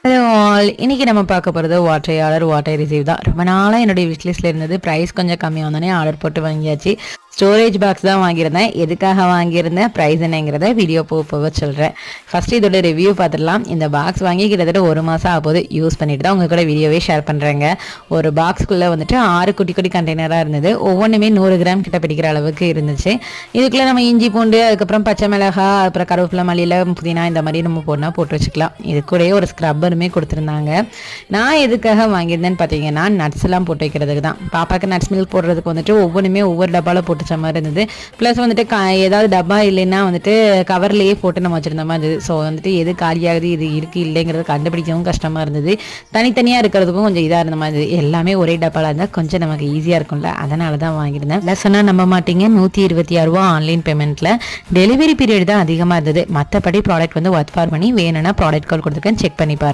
Hello all, இன்னைக்கு நம்ம பார்க்க போகிறது வாட்டர் ஆர்டர் வாட்டர் ரிசீவ் தான். ரொம்ப நாளாக என்னுடைய விஷ்லிஸ்ட்டில் இருந்தது. ப்ரைஸ் கொஞ்சம் கம்மியாக வந்தோடனே ஆர்டர் போட்டு வாங்கியாச்சு. ஸ்டோரேஜ் பாக்ஸ் தான் வாங்கியிருந்தேன். எதுக்காக வாங்கியிருந்தேன், ப்ரைஸ் என்னங்கிறத வீடியோ போக சொல்கிறேன். ஃபஸ்ட்டு இதோட ரிவ்யூ பார்த்துடலாம். இந்த பாக்ஸ் வாங்கி கிட்டத்தட்ட 1 மாதம் ஆகும்போது யூஸ் பண்ணிட்டு தான் உங்கள் கூட வீடியோவே ஷேர் பண்ணுறேங்க. ஒரு பாக்ஸ்க்குள்ளே வந்துட்டு 6 குட்டி குட்டி கண்டெய்னராக இருந்தது. ஒவ்வொன்றுமே 100 கிராம் கிட்ட பிடிக்கிற அளவுக்கு இருந்துச்சு. இதுக்குள்ளே நம்ம இஞ்சி பூண்டு, அதுக்கப்புறம் பச்சை மிளகாய், அப்புறம் கருவேப்பிலை, மல்லியில் புதினா இந்த மாதிரி நம்ம போட்டு வச்சுக்கலாம். இது கூடயே ஒரு ஸ்க்ரப்பருமே கொடுத்துருந்தாங்க. நான் எதுக்காக வாங்கியிருந்தேன்னு பார்த்தீங்கன்னா, நட்ஸ் எல்லாம் போட்டு வைக்கிறதுக்கு தான். பாப்பாவுக்கு நட்ஸ் மில்க் போடுறதுக்கு வந்துட்டு ஒவ்வொன்றுமே ஒவ்வொரு டப்பாவில் போட்டு மாதிரி இருந்தது. ப்ளஸ் வந்துட்டு ஏதாவது டப்பா இல்லைன்னா வந்துட்டு கவர்லேயே போட்டு நம்ம வச்சிருந்த மாதிரி இருந்தது. ஸோ வந்துட்டு எது காலியாகுது, இது இருக்கு இல்லைங்கிறது கண்டுபிடிக்கவும் கஷ்டமா இருந்தது. தனித்தனியாக இருக்கிறதுக்கும் கொஞ்சம் இதாக இருந்த மாதிரி இருந்தது. எல்லாமே ஒரே டப்பாவில் இருந்தால் கொஞ்சம் நமக்கு ஈஸியாக இருக்கும்ல, அதனால தான் வாங்கியிருந்தேன். இல்லை சொன்னால் நம்ப மாட்டீங்க, 126 ரூபா ஆன்லைன் பேமெண்ட்டில். டெலிவரி பீரியட் தான் அதிகமாக இருந்தது. மற்றபடி ப்ராடக்ட் வந்து ஒர்த் ஃபார் மணி. வேணும்னா ப்ராடக்ட் கால் கொடுத்துருக்கேன், செக் பண்ணி பாருங்க.